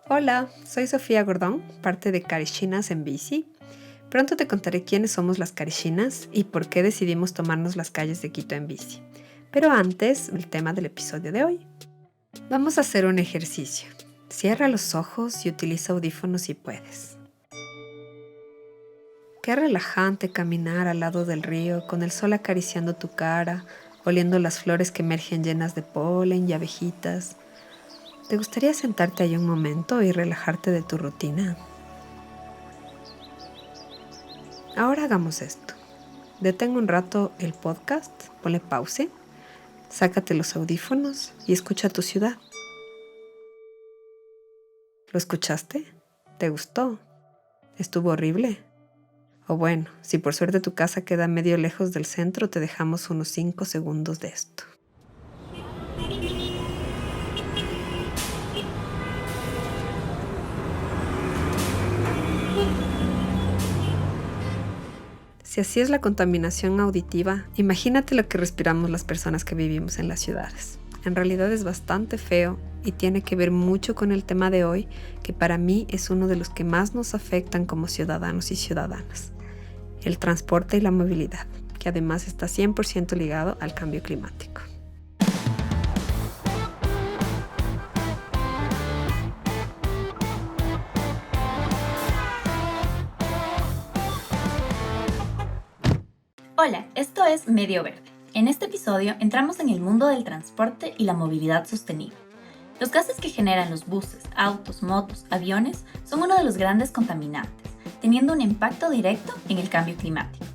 Hola, soy Sofía Gordón, parte de Carishinas en bici. Pronto te contaré quiénes somos las Carishinas y por qué decidimos tomarnos las calles de Quito en bici. Pero antes, el tema del episodio de hoy. Vamos a hacer un ejercicio. Cierra los ojos y utiliza audífonos si puedes. Qué relajante caminar al lado del río con el sol acariciando tu cara, oliendo las flores que emergen llenas de polen y abejitas. ¿Te gustaría sentarte ahí un momento y relajarte de tu rutina? Ahora hagamos esto. Detén un rato el podcast, ponle pause, sácate los audífonos y escucha tu ciudad. ¿Lo escuchaste? ¿Te gustó? ¿Estuvo horrible? O bueno, si por suerte tu casa queda medio lejos del centro, te dejamos unos 5 segundos de esto. Si así es la contaminación auditiva, imagínate lo que respiramos las personas que vivimos en las ciudades. En realidad es bastante feo y tiene que ver mucho con el tema de hoy, que para mí es uno de los que más nos afectan como ciudadanos y ciudadanas: el transporte y la movilidad, que además está 100% ligado al cambio climático. Hola, esto es Medio Verde. En este episodio entramos en el mundo del transporte y la movilidad sostenible. Los gases que generan los buses, autos, motos, aviones son uno de los grandes contaminantes, teniendo un impacto directo en el cambio climático.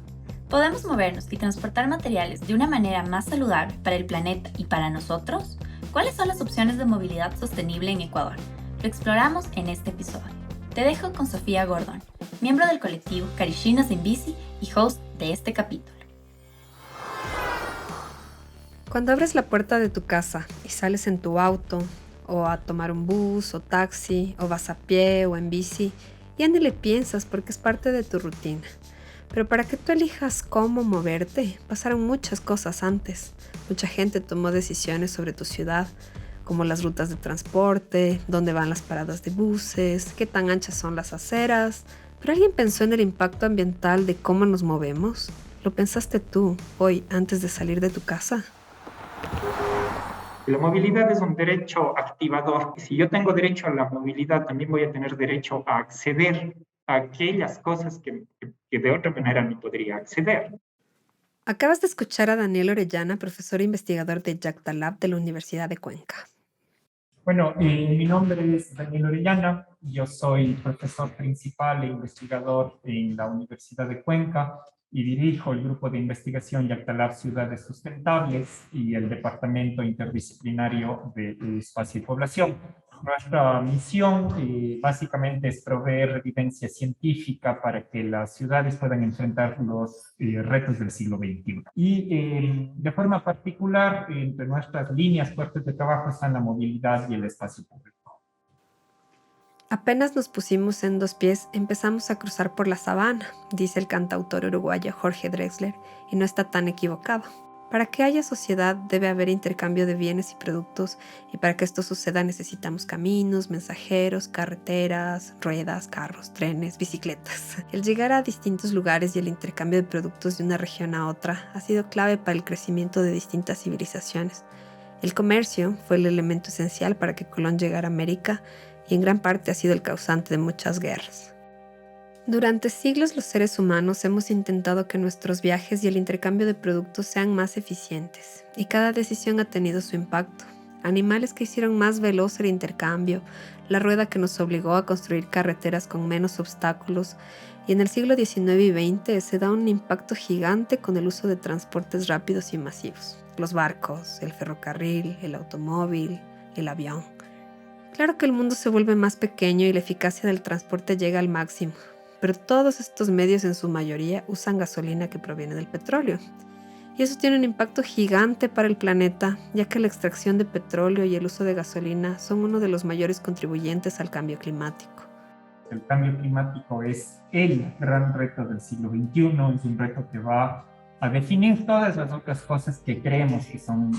¿Podemos movernos y transportar materiales de una manera más saludable para el planeta y para nosotros? ¿Cuáles son las opciones de movilidad sostenible en Ecuador? Lo exploramos en este episodio. Te dejo con Sofía Gordón, miembro del colectivo Carishinas en Bici y host de este capítulo. Cuando abres la puerta de tu casa y sales en tu auto, o a tomar un bus o taxi, o vas a pie o en bici, ya ni le piensas porque es parte de tu rutina. Pero para que tú elijas cómo moverte, pasaron muchas cosas antes. Mucha gente tomó decisiones sobre tu ciudad, como las rutas de transporte, dónde van las paradas de buses, qué tan anchas son las aceras. ¿Pero alguien pensó en el impacto ambiental de cómo nos movemos? ¿Lo pensaste tú hoy antes de salir de tu casa? La movilidad es un derecho activador. Si yo tengo derecho a la movilidad, también voy a tener derecho a acceder a aquellas cosas que de otra manera no podría acceder. Acabas de escuchar a Daniel Orellana, profesor e investigador de Yactalab de la Universidad de Cuenca. Bueno, mi nombre es Daniel Orellana, yo soy profesor principal e investigador en la Universidad de Cuenca y dirijo el grupo de investigación Yactalab Ciudades Sustentables y el Departamento Interdisciplinario de Espacio y Población. Nuestra misión básicamente es proveer evidencia científica para que las ciudades puedan enfrentar los retos del siglo XXI. Y de forma particular, entre nuestras líneas fuertes de trabajo están la movilidad y el espacio público. Apenas nos pusimos en dos pies, empezamos a cruzar por la sabana, dice el cantautor uruguayo Jorge Drexler, y no está tan equivocado. Para que haya sociedad debe haber intercambio de bienes y productos, y para que esto suceda necesitamos caminos, mensajeros, carreteras, ruedas, carros, trenes, bicicletas. El llegar a distintos lugares y el intercambio de productos de una región a otra ha sido clave para el crecimiento de distintas civilizaciones. El comercio fue el elemento esencial para que Colón llegara a América y en gran parte ha sido el causante de muchas guerras. Durante siglos los seres humanos hemos intentado que nuestros viajes y el intercambio de productos sean más eficientes, y cada decisión ha tenido su impacto. Animales que hicieron más veloz el intercambio, la rueda que nos obligó a construir carreteras con menos obstáculos, y en el siglo XIX y XX se da un impacto gigante con el uso de transportes rápidos y masivos: los barcos, el ferrocarril, el automóvil, el avión. Claro que el mundo se vuelve más pequeño y la eficacia del transporte llega al máximo, pero todos estos medios en su mayoría usan gasolina que proviene del petróleo. Y eso tiene un impacto gigante para el planeta, ya que la extracción de petróleo y el uso de gasolina son uno de los mayores contribuyentes al cambio climático. El cambio climático es el gran reto del siglo XXI, es un reto que va a definir todas las otras cosas que creemos que son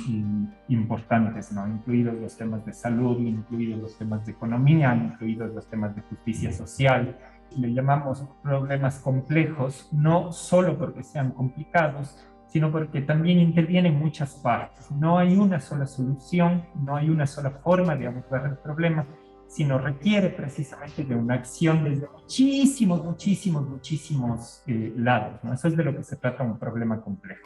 importantes, ¿no? Incluidos los temas de salud, incluidos los temas de economía, incluidos los temas de justicia social. Le llamamos problemas complejos, no solo porque sean complicados, sino porque también intervienen muchas partes. No hay una sola solución, no hay una sola forma de abordar el problema, sino requiere precisamente de una acción desde muchísimos lados, ¿no? Eso es de lo que se trata un problema complejo.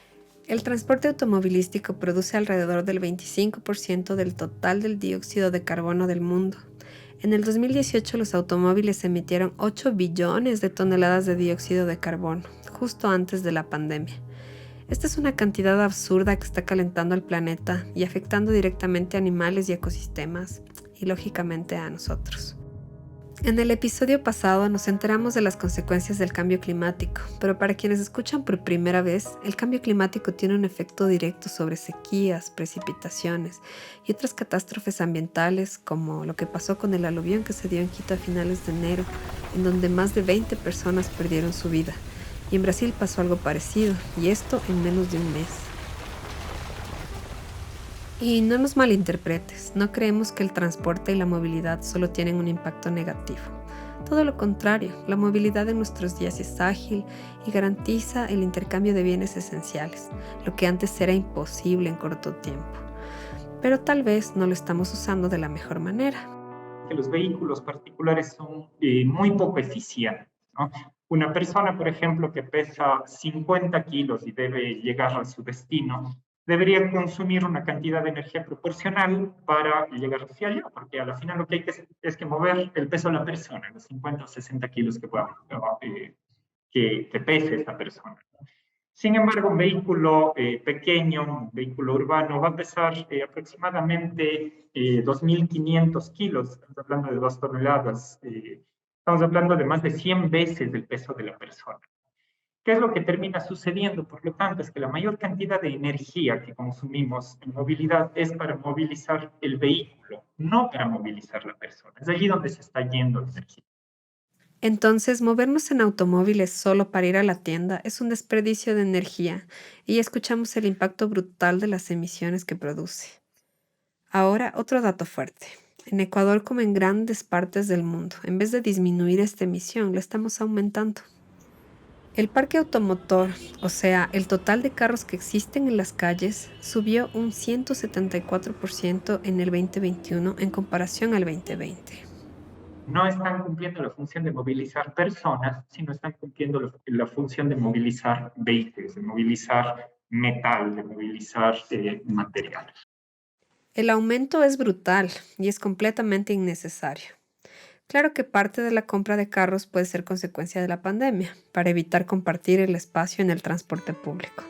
El transporte automovilístico produce alrededor del 25% del total del dióxido de carbono del mundo. En el 2018 los automóviles emitieron 8 billones de toneladas de dióxido de carbono, justo antes de la pandemia. Esta es una cantidad absurda que está calentando al planeta y afectando directamente a animales y ecosistemas, y lógicamente a nosotros. En el episodio pasado nos enteramos de las consecuencias del cambio climático, pero para quienes escuchan por primera vez, el cambio climático tiene un efecto directo sobre sequías, precipitaciones y otras catástrofes ambientales, como lo que pasó con el aluvión que se dio en Quito a finales de enero, en donde más de 20 personas perdieron su vida. Y en Brasil pasó algo parecido, y esto en menos de un mes. Y no nos malinterpretes, no creemos que el transporte y la movilidad solo tienen un impacto negativo. Todo lo contrario, la movilidad en nuestros días es ágil y garantiza el intercambio de bienes esenciales, lo que antes era imposible en corto tiempo. Pero tal vez no lo estamos usando de la mejor manera. Que los vehículos particulares son muy poco eficientes, ¿no? Una persona, por ejemplo, que pesa 50 kilos y debe llegar a su destino, debería consumir una cantidad de energía proporcional para llegar hacia allá, porque al final lo que hay es que mover el peso de la persona, los 50 o 60 kilos que pese esa persona. Sin embargo, un vehículo pequeño, un vehículo urbano, va a pesar aproximadamente 2.500 kilos, estamos hablando de 2 toneladas, estamos hablando de más de 100 veces el peso de la persona. ¿Qué es lo que termina sucediendo? Por lo tanto, es que la mayor cantidad de energía que consumimos en movilidad es para movilizar el vehículo, no para movilizar la persona. Es allí donde se está yendo la energía. Entonces, movernos en automóviles solo para ir a la tienda es un desperdicio de energía y escuchamos el impacto brutal de las emisiones que produce. Ahora, otro dato fuerte. En Ecuador, como en grandes partes del mundo, en vez de disminuir esta emisión, la estamos aumentando. El parque automotor, o sea, el total de carros que existen en las calles, subió un 174% en el 2021 en comparación al 2020. No están cumpliendo la función de movilizar personas, sino están cumpliendo la función de movilizar vehículos, de movilizar metal, de movilizar materiales. El aumento es brutal y es completamente innecesario. Claro que parte de la compra de carros puede ser consecuencia de la pandemia, para evitar compartir el espacio en el transporte público.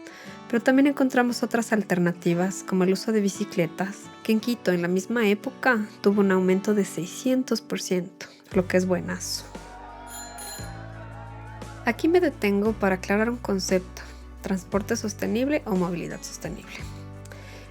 Pero también encontramos otras alternativas, como el uso de bicicletas, que en Quito en la misma época tuvo un aumento de 600%, lo que es buenazo. Aquí me detengo para aclarar un concepto: transporte sostenible o movilidad sostenible.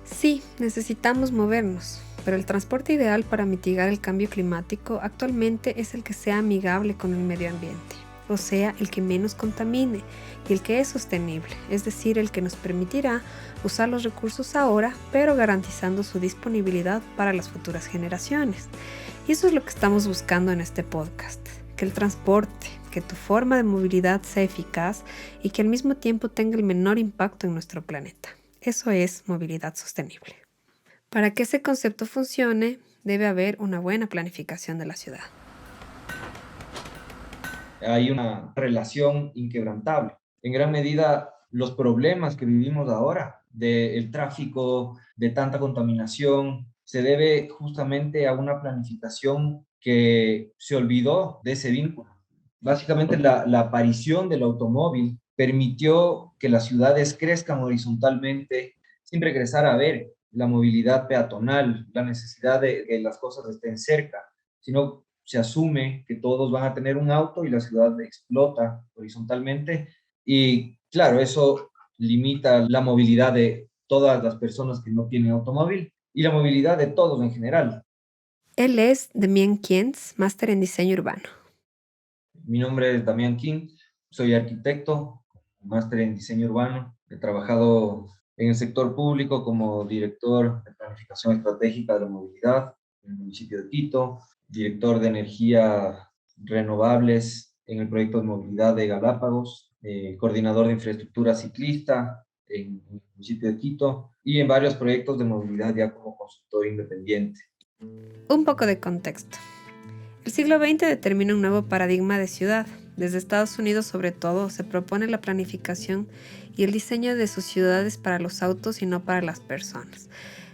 Sí, necesitamos movernos, pero el transporte ideal para mitigar el cambio climático actualmente es el que sea amigable con el medio ambiente, o sea, el que menos contamine y el que es sostenible, es decir, el que nos permitirá usar los recursos ahora, pero garantizando su disponibilidad para las futuras generaciones. Y eso es lo que estamos buscando en este podcast, que el transporte, que tu forma de movilidad sea eficaz y que al mismo tiempo tenga el menor impacto en nuestro planeta. Eso es movilidad sostenible. Para que ese concepto funcione, debe haber una buena planificación de la ciudad. Hay una relación inquebrantable. En gran medida, los problemas que vivimos ahora, del tráfico, de tanta contaminación, se debe justamente a una planificación que se olvidó de ese vínculo. Básicamente, la aparición del automóvil permitió que las ciudades crezcan horizontalmente sin regresar a ver la movilidad peatonal, la necesidad de que las cosas estén cerca, sino se asume que todos van a tener un auto y la ciudad explota horizontalmente. Y claro, eso limita la movilidad de todas las personas que no tienen automóvil y la movilidad de todos en general. Él es Demián Kientz, máster en diseño urbano. Mi nombre es Damián King, soy arquitecto, máster en diseño urbano, He trabajado en el sector público como director de planificación estratégica de la movilidad en el municipio de Quito, director de energía renovables en el proyecto de movilidad de Galápagos, coordinador de infraestructura ciclista en el municipio de Quito y en varios proyectos de movilidad ya como consultor independiente. Un poco de contexto. El siglo XX determina un nuevo paradigma de ciudad. Desde Estados Unidos, sobre todo, se propone la planificación y el diseño de sus ciudades para los autos y no para las personas.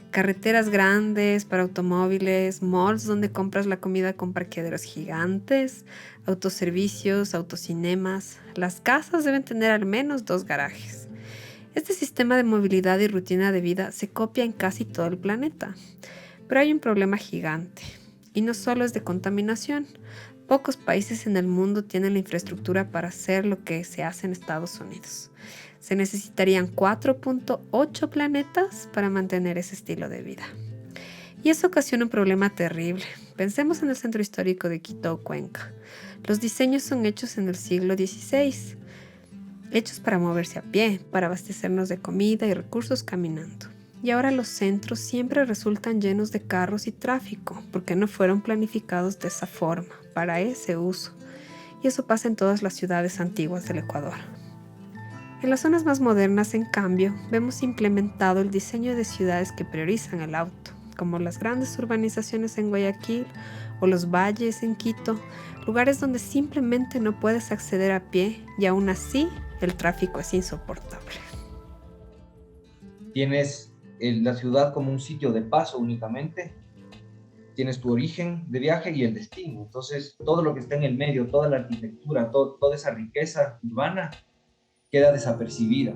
Carreteras grandes para automóviles, malls donde compras la comida con parqueaderos gigantes, autoservicios, autocinemas. Las casas deben tener al menos 2 garajes. Este sistema de movilidad y rutina de vida se copia en casi todo el planeta. Pero hay un problema gigante. Y no solo es de contaminación. Pocos países en el mundo tienen la infraestructura para hacer lo que se hace en Estados Unidos. Se necesitarían 4.8 planetas para mantener ese estilo de vida. Y eso ocasiona un problema terrible. Pensemos en el centro histórico de Quito o Cuenca. Los diseños son hechos en el siglo XVI, hechos para moverse a pie, para abastecernos de comida y recursos caminando. Y ahora los centros siempre resultan llenos de carros y tráfico, porque no fueron planificados de esa forma, para ese uso. Y eso pasa en todas las ciudades antiguas del Ecuador. En las zonas más modernas, en cambio, vemos implementado el diseño de ciudades que priorizan el auto, como las grandes urbanizaciones en Guayaquil o los valles en Quito, lugares donde simplemente no puedes acceder a pie y aún así el tráfico es insoportable. Tienes la ciudad como un sitio de paso únicamente, tienes tu origen de viaje y el destino. Entonces, todo lo que está en el medio, toda la arquitectura, toda esa riqueza urbana queda desapercibida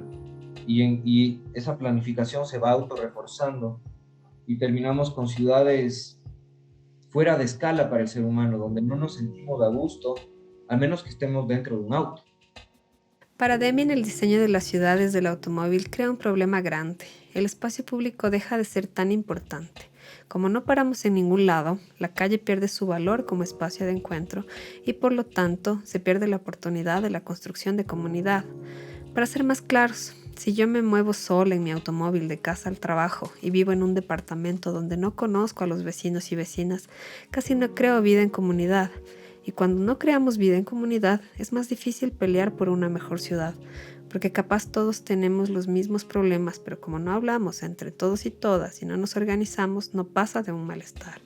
y esa planificación se va autorreforzando y terminamos con ciudades fuera de escala para el ser humano, donde no nos sentimos a gusto, a menos que estemos dentro de un auto. Para Deming, el diseño de las ciudades del automóvil crea un problema grande. El espacio público deja de ser tan importante. Como no paramos en ningún lado, la calle pierde su valor como espacio de encuentro y por lo tanto se pierde la oportunidad de la construcción de comunidad. Para ser más claros, si yo me muevo sola en mi automóvil de casa al trabajo y vivo en un departamento donde no conozco a los vecinos y vecinas, casi no creo vida en comunidad. Y cuando no creamos vida en comunidad, es más difícil pelear por una mejor ciudad, porque capaz todos tenemos los mismos problemas, pero como no hablamos entre todos y todas y no nos organizamos, no pasa de un malestar.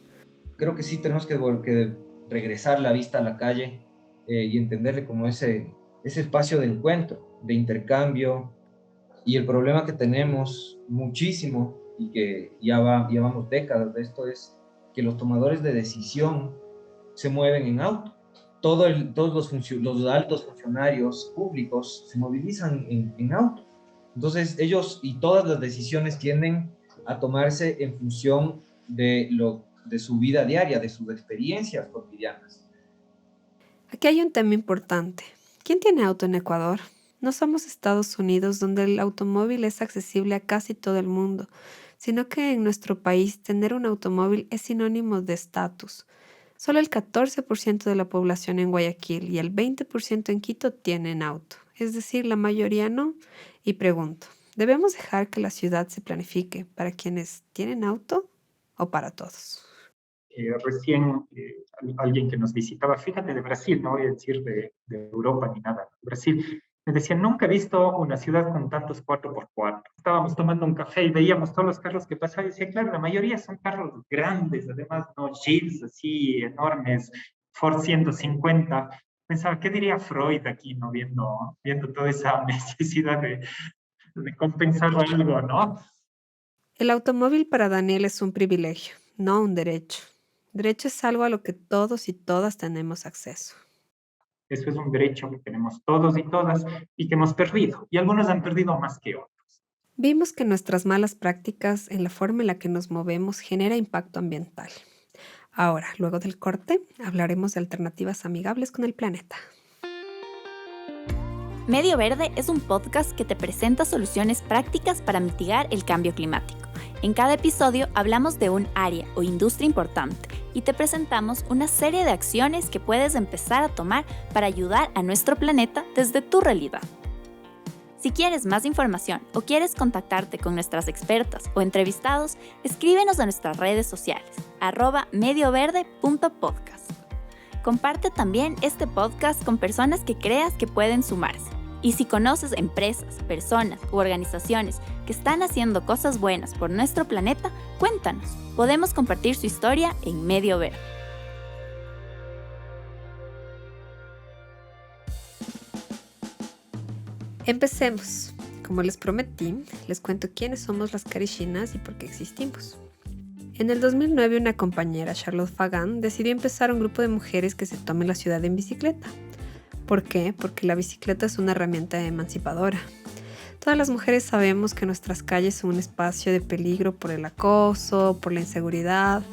Creo que sí tenemos que regresar la vista a la calle y entenderle como ese espacio de encuentro, de intercambio, y el problema que tenemos muchísimo y que ya vamos décadas de esto es que los tomadores de decisión se mueven en auto. Todos los altos funcionarios públicos se movilizan en auto. Entonces ellos y todas las decisiones tienden a tomarse en función de su vida diaria, de sus experiencias cotidianas. Aquí hay un tema importante. ¿Quién tiene auto en Ecuador? No somos Estados Unidos, donde el automóvil es accesible a casi todo el mundo, sino que en nuestro país tener un automóvil es sinónimo de estatus. Solo el 14% de la población en Guayaquil y el 20% en Quito tienen auto, es decir, la mayoría no. Y pregunto, ¿debemos dejar que la ciudad se planifique para quienes tienen auto o para todos? Recién alguien que nos visitaba, fíjate, de Brasil, no voy a decir de Europa ni nada, Brasil, me decía, nunca he visto una ciudad con tantos 4x4. Estábamos tomando un café y veíamos todos los carros que pasaban y decía, claro, la mayoría son carros grandes, además, no jeeps así enormes, Ford 150. Pensaba, ¿qué diría Freud aquí, no viendo toda esa necesidad de compensar algo, ¿no? El automóvil para Daniel es un privilegio, no un derecho. Derecho es algo a lo que todos y todas tenemos acceso. Eso es un derecho que tenemos todos y todas y que hemos perdido. Y algunos han perdido más que otros. Vimos que nuestras malas prácticas en la forma en la que nos movemos genera impacto ambiental. Ahora, luego del corte, hablaremos de alternativas amigables con el planeta. Medio Verde es un podcast que te presenta soluciones prácticas para mitigar el cambio climático. En cada episodio hablamos de un área o industria importante y te presentamos una serie de acciones que puedes empezar a tomar para ayudar a nuestro planeta desde tu realidad. Si quieres más información o quieres contactarte con nuestras expertas o entrevistados, escríbenos a nuestras redes sociales, @medioverde.podcast. Comparte también este podcast con personas que creas que pueden sumarse. Y si conoces empresas, personas u organizaciones que están haciendo cosas buenas por nuestro planeta, cuéntanos. Podemos compartir su historia en Medio Verde. Empecemos. Como les prometí, les cuento quiénes somos las Carishinas y por qué existimos. En el 2009, una compañera, Charlotte Fagan, decidió empezar un grupo de mujeres que se tomen la ciudad en bicicleta. ¿Por qué? Porque la bicicleta es una herramienta emancipadora. Todas las mujeres sabemos que nuestras calles son un espacio de peligro por el acoso, por la inseguridad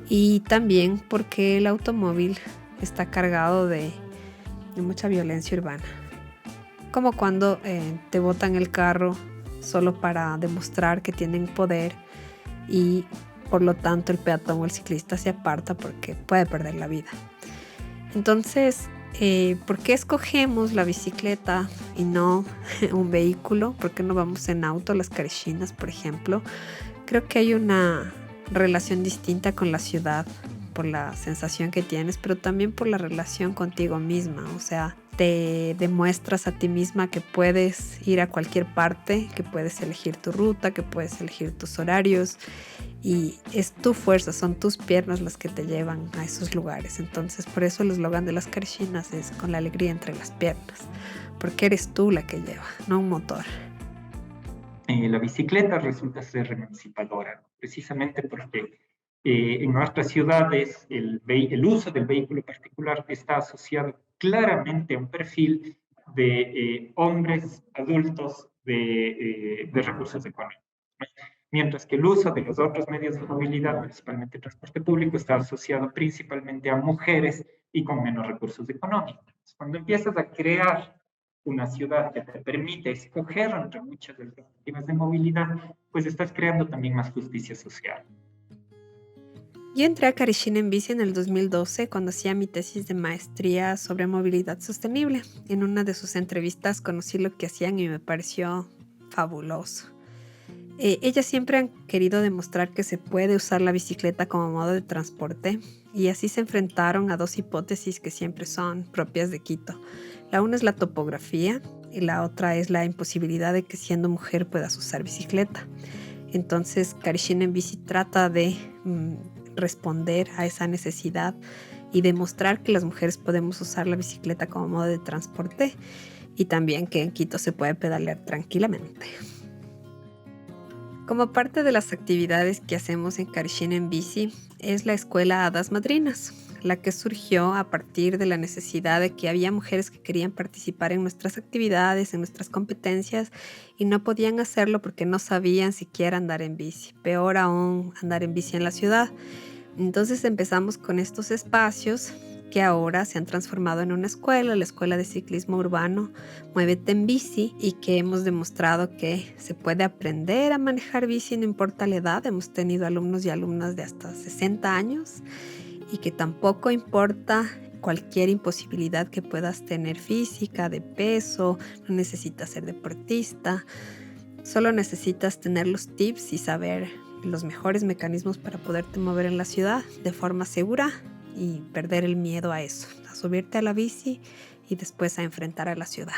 y también porque el automóvil está cargado de mucha violencia urbana. Como cuando te botan el carro solo para demostrar que tienen poder y por lo tanto el peatón o el ciclista se aparta porque puede perder la vida. Entonces, ¿por qué escogemos la bicicleta y no un vehículo? ¿Por qué no vamos en auto, las Carishinas, por ejemplo? Creo que hay una relación distinta con la ciudad por la sensación que tienes, pero también por la relación contigo misma. O sea, te demuestras a ti misma que puedes ir a cualquier parte, que puedes elegir tu ruta, que puedes elegir tus horarios y es tu fuerza, son tus piernas las que te llevan a esos lugares. Entonces, por eso el eslogan de las Carishinas es con la alegría entre las piernas, porque eres tú la que lleva, no un motor. La bicicleta resulta ser emancipadora, precisamente porque en nuestras ciudades el uso del vehículo particular está asociado claramente a un perfil de hombres adultos de recursos económicos, ¿no? Mientras que el uso de los otros medios de movilidad, principalmente el transporte público, está asociado principalmente a mujeres y con menos recursos económicos. Cuando empiezas a crear una ciudad que te permite escoger entre muchas de las alternativas de movilidad, pues estás creando también más justicia social. Yo entré a Carishina en bici en el 2012 cuando hacía mi tesis de maestría sobre movilidad sostenible. En una de sus entrevistas conocí lo que hacían y me pareció fabuloso. Ellas siempre han querido demostrar que se puede usar la bicicleta como modo de transporte y así se enfrentaron a dos hipótesis que siempre son propias de Quito. La una es la topografía y la otra es la imposibilidad de que siendo mujer puedas usar bicicleta. Entonces Carishina en bici trata de responder a esa necesidad y demostrar que las mujeres podemos usar la bicicleta como modo de transporte y también que en Quito se puede pedalear tranquilamente. Como parte de las actividades que hacemos en Carishina en bici es la escuela Hadas Madrinas, la que surgió a partir de la necesidad de que había mujeres que querían participar en nuestras actividades, en nuestras competencias y no podían hacerlo porque no sabían siquiera andar en bici, peor aún andar en bici en la ciudad. Entonces empezamos con estos espacios que ahora se han transformado en una escuela, la Escuela de Ciclismo Urbano Muévete en Bici, y que hemos demostrado que se puede aprender a manejar bici no importa la edad. Hemos tenido alumnos y alumnas de hasta 60 años y que tampoco importa cualquier imposibilidad que puedas tener física, de peso, no necesitas ser deportista, solo necesitas tener los tips y saber los mejores mecanismos para poderte mover en la ciudad de forma segura y perder el miedo a eso, a subirte a la bici y después a enfrentar a la ciudad.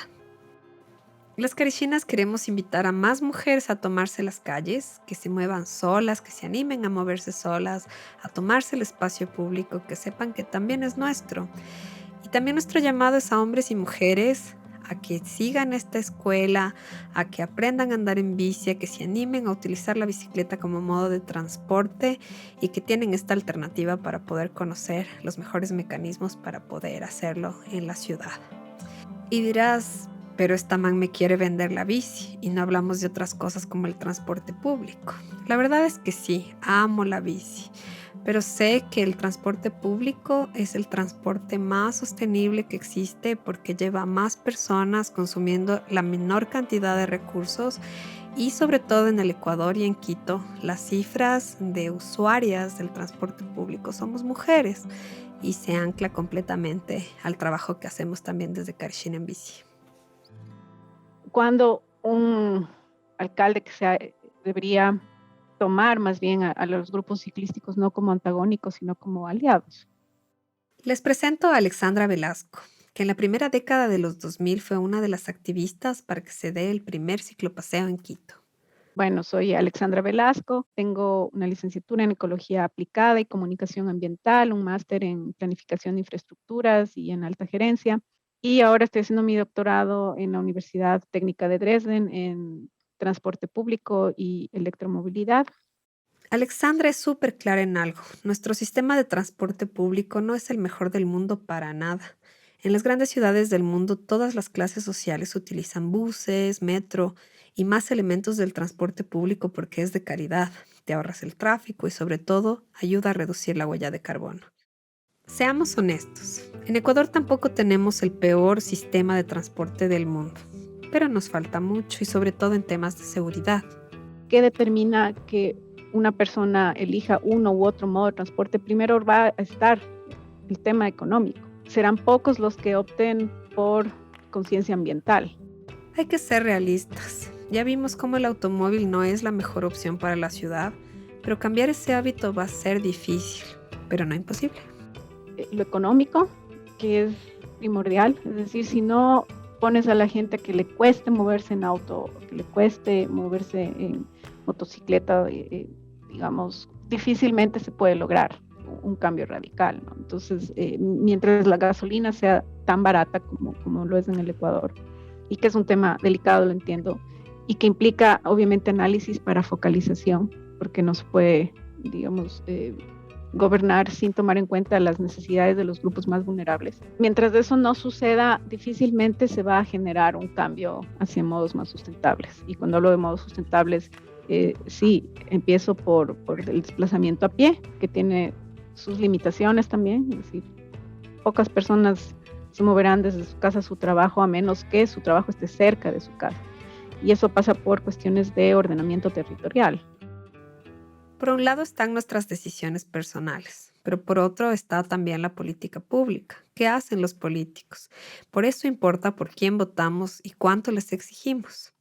Las Carishinas queremos invitar a más mujeres a tomarse las calles, que se muevan solas, que se animen a moverse solas, a tomarse el espacio público, que sepan que también es nuestro. Y también nuestro llamado es a hombres y mujeres a que sigan esta escuela, a que aprendan a andar en bici, a que se animen a utilizar la bicicleta como modo de transporte y que tienen esta alternativa para poder conocer los mejores mecanismos para poder hacerlo en la ciudad. Y dirás, pero esta man me quiere vender la bici y no hablamos de otras cosas como el transporte público. La verdad es que sí, amo la bici, pero sé que el transporte público es el transporte más sostenible que existe porque lleva a más personas consumiendo la menor cantidad de recursos y sobre todo en el Ecuador y en Quito, las cifras de usuarias del transporte público somos mujeres y se ancla completamente al trabajo que hacemos también desde Carishina en bici. Cuando un alcalde que debería tomar más bien a los grupos ciclísticos no como antagónicos, sino como aliados. Les presento a Alexandra Velasco, que en la primera década de los 2000 fue una de las activistas para que se dé el primer ciclopaseo en Quito. Bueno, soy Alexandra Velasco, tengo una licenciatura en Ecología Aplicada y Comunicación Ambiental, un máster en Planificación de Infraestructuras y en Alta Gerencia, y ahora estoy haciendo mi doctorado en la Universidad Técnica de Dresden en Transporte Público y Electromovilidad. Alexandra es súper clara en algo. Nuestro sistema de transporte público no es el mejor del mundo para nada. En las grandes ciudades del mundo, todas las clases sociales utilizan buses, metro y más elementos del transporte público porque es de calidad, te ahorras el tráfico y sobre todo ayuda a reducir la huella de carbono. Seamos honestos, en Ecuador tampoco tenemos el peor sistema de transporte del mundo, pero nos falta mucho y sobre todo en temas de seguridad. ¿Qué determina que una persona elija uno u otro modo de transporte? Primero va a estar el tema económico. Serán pocos los que opten por conciencia ambiental. Hay que ser realistas. Ya vimos cómo el automóvil no es la mejor opción para la ciudad, pero cambiar ese hábito va a ser difícil, pero no imposible. Lo económico, que es primordial, es decir, si no pones a la gente que le cueste moverse en auto, que le cueste moverse en motocicleta, digamos, difícilmente se puede lograr un cambio radical, ¿no? Entonces, mientras la gasolina sea tan barata como lo es en el Ecuador, y que es un tema delicado, lo entiendo, y que implica obviamente análisis para focalización, porque no se puede, digamos, gobernar sin tomar en cuenta las necesidades de los grupos más vulnerables. Mientras eso no suceda, difícilmente se va a generar un cambio hacia modos más sustentables. Y cuando hablo de modos sustentables, sí, empiezo por el desplazamiento a pie, que tiene sus limitaciones también. Es decir, pocas personas se moverán desde su casa a su trabajo a menos que su trabajo esté cerca de su casa. Y eso pasa por cuestiones de ordenamiento territorial. Por un lado están nuestras decisiones personales, pero por otro está también la política pública. ¿Qué hacen los políticos? Por eso importa por quién votamos y cuánto les exigimos.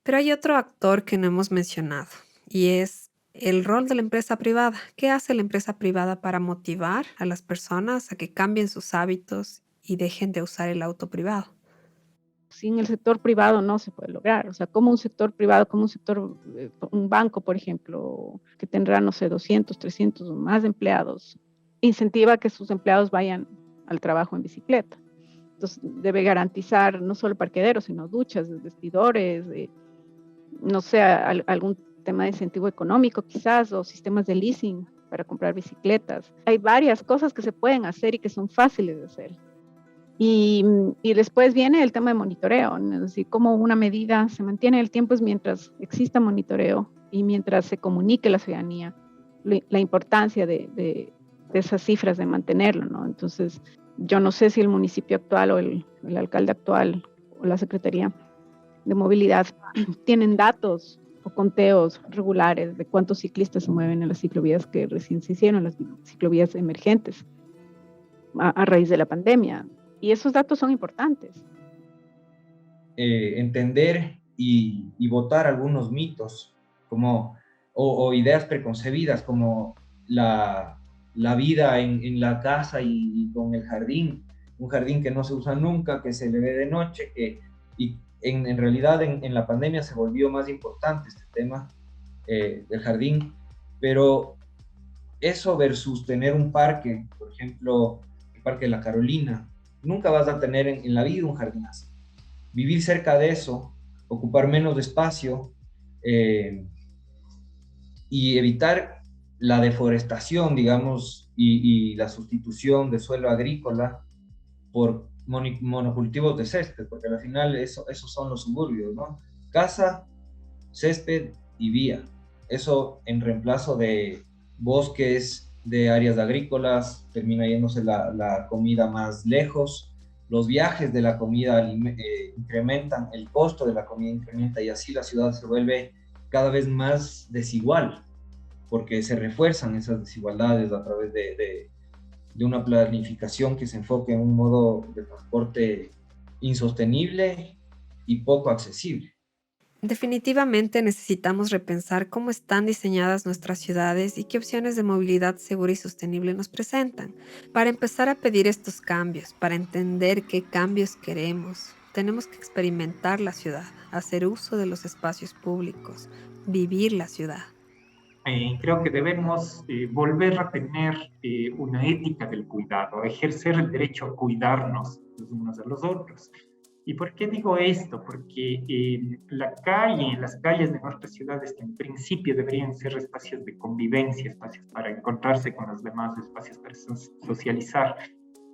Pero hay otro actor que no hemos mencionado y es el rol de la empresa privada. ¿Qué hace la empresa privada para motivar a las personas a que cambien sus hábitos y dejen de usar el auto privado? Sin el sector privado no se puede lograr. O sea, como un sector privado, como un banco, por ejemplo, que tendrá, no sé, 200, 300 o más empleados, incentiva que sus empleados vayan al trabajo en bicicleta. Entonces, debe garantizar no solo parqueaderos, sino duchas, vestidores, no sé, algún tema de incentivo económico quizás, o sistemas de leasing para comprar bicicletas. Hay varias cosas que se pueden hacer y que son fáciles de hacer. Y después viene el tema de monitoreo, ¿no? Es decir, cómo una medida se mantiene en el tiempo es mientras exista monitoreo y mientras se comunique a la ciudadanía la importancia de esas cifras, de mantenerlo, ¿no? Entonces, yo no sé si el municipio actual o el alcalde actual o la Secretaría de Movilidad tienen datos o conteos regulares de cuántos ciclistas se mueven en las ciclovías que recién se hicieron, las ciclovías emergentes a raíz de la pandemia. Y esos datos son importantes. Entender y votar algunos mitos como, o ideas preconcebidas como la vida en la casa y con el jardín, un jardín que no se usa nunca, que se le ve de noche, y en realidad en la pandemia se volvió más importante este tema del jardín, pero eso versus tener un parque, por ejemplo, el Parque de la Carolina, nunca vas a tener en la vida un jardín así. Vivir cerca de eso, ocupar menos espacio y evitar la deforestación, digamos, y la sustitución de suelo agrícola por monocultivos de césped, porque al final esos son los suburbios, ¿no? Casa, césped y vía. Eso en reemplazo de bosques, de áreas agrícolas, termina yéndose la comida más lejos. Los viajes de la comida incrementan, el costo de la comida incrementa y así la ciudad se vuelve cada vez más desigual, porque se refuerzan esas desigualdades a través de una planificación que se enfoque en un modo de transporte insostenible y poco accesible. Definitivamente necesitamos repensar cómo están diseñadas nuestras ciudades y qué opciones de movilidad segura y sostenible nos presentan. Para empezar a pedir estos cambios, para entender qué cambios queremos, tenemos que experimentar la ciudad, hacer uso de los espacios públicos, vivir la ciudad. Creo que debemos volver a tener una ética del cuidado, a ejercer el derecho a cuidarnos los unos a los otros. ¿Y por qué digo esto? Porque las calles de nuestras ciudades, que en principio deberían ser espacios de convivencia, espacios para encontrarse con los demás, espacios para socializar,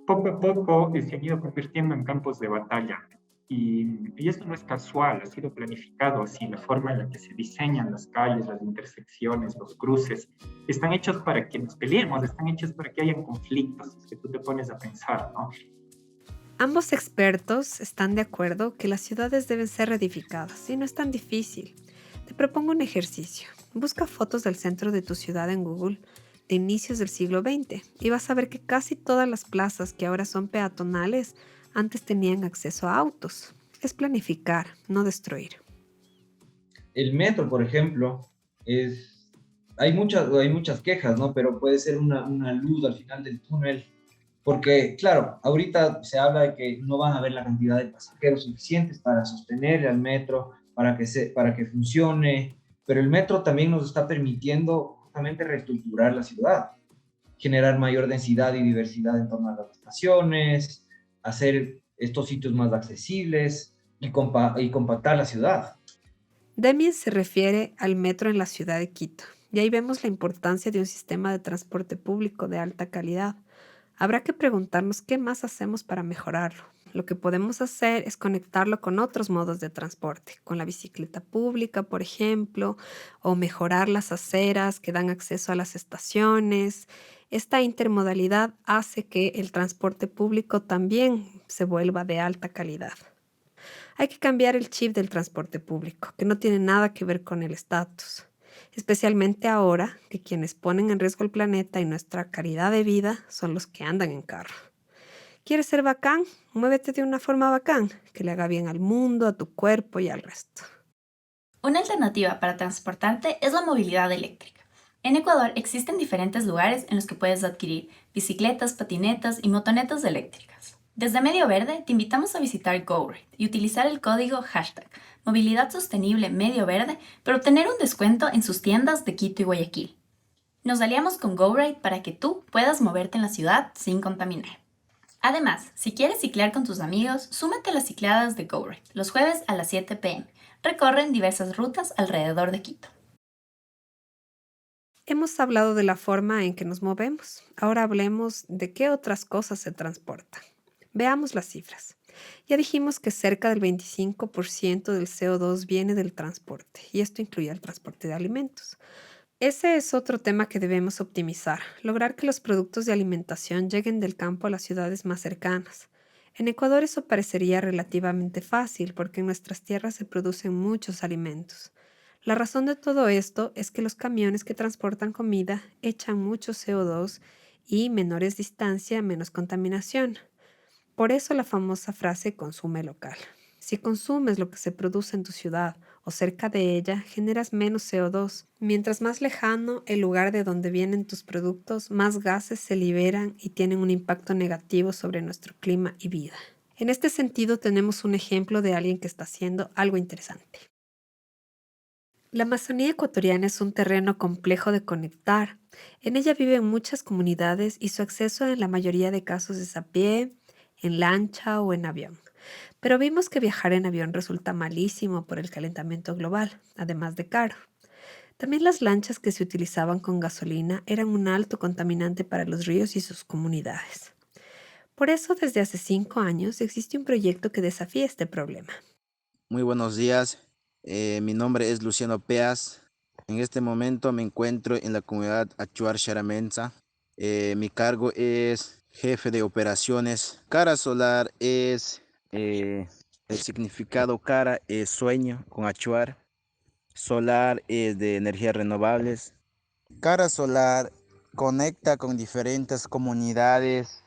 poco a poco se han ido convirtiendo en campos de batalla. Y esto no es casual, ha sido planificado así, la forma en la que se diseñan las calles, las intersecciones, los cruces, están hechos para que nos peleemos, están hechos para que hayan conflictos, es que tú te pones a pensar, ¿no? Ambos expertos están de acuerdo que las ciudades deben ser reedificadas y no es tan difícil. Te propongo un ejercicio. Busca fotos del centro de tu ciudad en Google de inicios del siglo XX y vas a ver que casi todas las plazas que ahora son peatonales antes tenían acceso a autos. Es planificar, no destruir. El metro, por ejemplo, hay muchas quejas, ¿no? Pero puede ser una luz al final del túnel. Porque, claro, ahorita se habla de que no van a haber la cantidad de pasajeros suficientes para sostener al metro, para que funcione, pero el metro también nos está permitiendo justamente reestructurar la ciudad, generar mayor densidad y diversidad en torno a las estaciones, hacer estos sitios más accesibles y compactar la ciudad. Deming se refiere al metro en la ciudad de Quito, y ahí vemos la importancia de un sistema de transporte público de alta calidad. Habrá que preguntarnos qué más hacemos para mejorarlo. Lo que podemos hacer es conectarlo con otros modos de transporte, con la bicicleta pública, por ejemplo, o mejorar las aceras que dan acceso a las estaciones. Esta intermodalidad hace que el transporte público también se vuelva de alta calidad. Hay que cambiar el chip del transporte público, que no tiene nada que ver con el estatus, especialmente ahora que quienes ponen en riesgo el planeta y nuestra calidad de vida son los que andan en carro. ¿Quieres ser bacán? Muévete de una forma bacán, que le haga bien al mundo, a tu cuerpo y al resto. Una alternativa para transportarte es la movilidad eléctrica. En Ecuador existen diferentes lugares en los que puedes adquirir bicicletas, patinetas y motonetas eléctricas. Desde Medio Verde te invitamos a visitar GoRide y utilizar el código #Movilidad Sostenible Medio Verde para obtener un descuento en sus tiendas de Quito y Guayaquil. Nos aliamos con GoRide para que tú puedas moverte en la ciudad sin contaminar. Además, si quieres ciclar con tus amigos, súmate a las cicladas de GoRide los jueves a las 7 p.m. Recorren diversas rutas alrededor de Quito. Hemos hablado de la forma en que nos movemos. Ahora hablemos de qué otras cosas se transportan. Veamos las cifras. Ya dijimos que cerca del 25% del CO2 viene del transporte, y esto incluye el transporte de alimentos. Ese es otro tema que debemos optimizar, lograr que los productos de alimentación lleguen del campo a las ciudades más cercanas. En Ecuador eso parecería relativamente fácil porque en nuestras tierras se producen muchos alimentos. La razón de todo esto es que los camiones que transportan comida echan mucho CO2 y menores distancia, menos contaminación. Por eso la famosa frase consume local. Si consumes lo que se produce en tu ciudad o cerca de ella, generas menos CO2. Mientras más lejano el lugar de donde vienen tus productos, más gases se liberan y tienen un impacto negativo sobre nuestro clima y vida. En este sentido, tenemos un ejemplo de alguien que está haciendo algo interesante. La Amazonía ecuatoriana es un terreno complejo de conectar. En ella viven muchas comunidades y su acceso en la mayoría de casos es a pie, en lancha o en avión. Pero vimos que viajar en avión resulta malísimo por el calentamiento global, además de caro. También las lanchas que se utilizaban con gasolina eran un alto contaminante para los ríos y sus comunidades. Por eso, desde hace 5 años existe un proyecto que desafía este problema. Muy buenos días, mi nombre es Luciano Peas. En este momento me encuentro en la comunidad Achuar Xaramenza. Mi cargo es jefe de operaciones. Cara solar es, el significado cara es sueño con Achuar. Solar es de energías renovables. Cara solar conecta con diferentes comunidades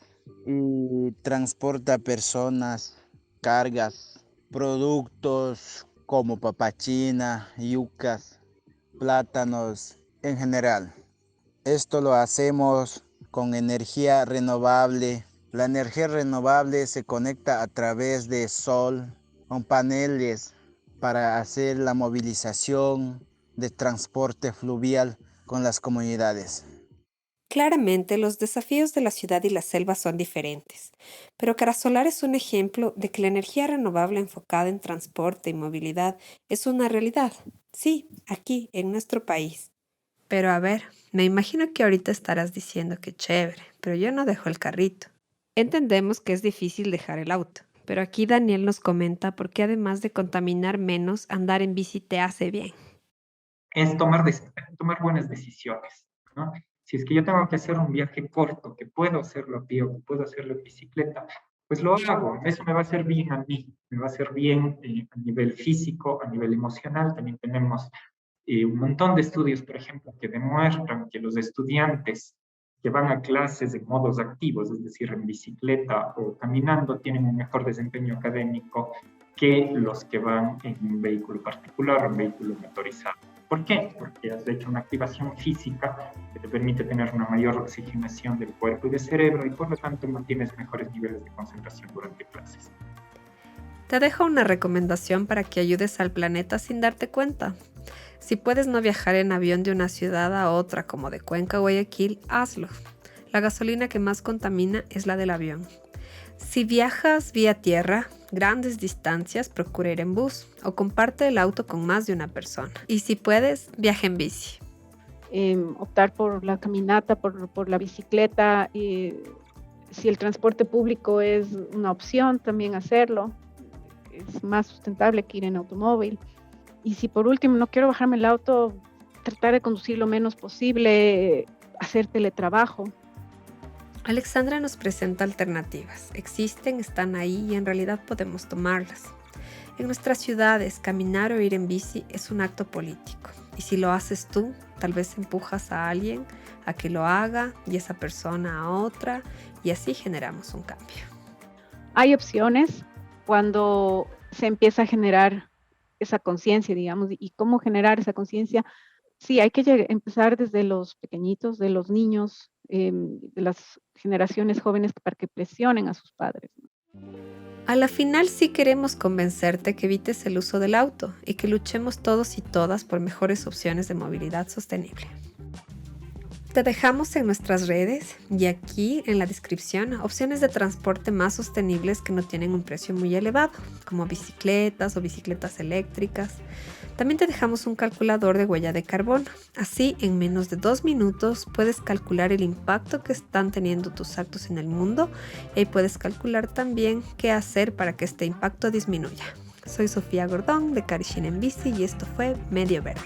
y transporta personas, cargas, productos, como papachina, yucas, plátanos en general. Esto lo hacemos con energía renovable. La energía renovable se conecta a través de sol, con paneles para hacer la movilización de transporte fluvial con las comunidades. Claramente, los desafíos de la ciudad y la selva son diferentes, pero Carasolar es un ejemplo de que la energía renovable enfocada en transporte y movilidad es una realidad. Sí, aquí, en nuestro país. Pero a ver, me imagino que ahorita estarás diciendo que chévere, pero yo no dejo el carrito. Entendemos que es difícil dejar el auto, pero aquí Daniel nos comenta por qué además de contaminar menos, andar en bici te hace bien. Es tomar buenas decisiones, ¿no? Si es que yo tengo que hacer un viaje corto, que puedo hacerlo a pie o que puedo hacerlo en bicicleta, pues lo hago. Eso me va a hacer bien a mí, me va a hacer bien a nivel físico, a nivel emocional. También tenemos un montón de estudios, por ejemplo, que demuestran que los estudiantes que van a clases en modos activos, es decir, en bicicleta o caminando, tienen un mejor desempeño académico que los que van en un vehículo particular o un vehículo motorizado. ¿Por qué? Porque has hecho una activación física que te permite tener una mayor oxigenación del cuerpo y del cerebro y por lo tanto mantienes mejores niveles de concentración durante clases. Te dejo una recomendación para que ayudes al planeta sin darte cuenta. Si puedes no viajar en avión de una ciudad a otra como de Cuenca a Guayaquil, hazlo. La gasolina que más contamina es la del avión. Si viajas vía tierra, grandes distancias, procura ir en bus o comparte el auto con más de una persona. Y si puedes, viaja en bici. Optar por la caminata, por la bicicleta. Si el transporte público es una opción, también hacerlo. Es más sustentable que ir en automóvil. Y si por último no quiero bajarme el auto, tratar de conducir lo menos posible, hacer teletrabajo. Alexandra nos presenta alternativas. Existen, están ahí y en realidad podemos tomarlas. En nuestras ciudades, caminar o ir en bici es un acto político. Y si lo haces tú, tal vez empujas a alguien a que lo haga y esa persona a otra y así generamos un cambio. Hay opciones cuando se empieza a generar esa conciencia, digamos, y cómo generar esa conciencia. Sí, hay que empezar desde los pequeñitos, de los niños, de las generaciones jóvenes para que presionen a sus padres. A la final sí queremos convencerte que evites el uso del auto y que luchemos todos y todas por mejores opciones de movilidad sostenible. Te dejamos en nuestras redes y aquí en la descripción opciones de transporte más sostenibles que no tienen un precio muy elevado, como bicicletas o bicicletas eléctricas. También te dejamos un calculador de huella de carbono. Así, en menos de 2 minutos puedes calcular el impacto que están teniendo tus actos en el mundo y puedes calcular también qué hacer para que este impacto disminuya. Soy Sofía Gordón de Carishin en Bici y esto fue Medio Verde.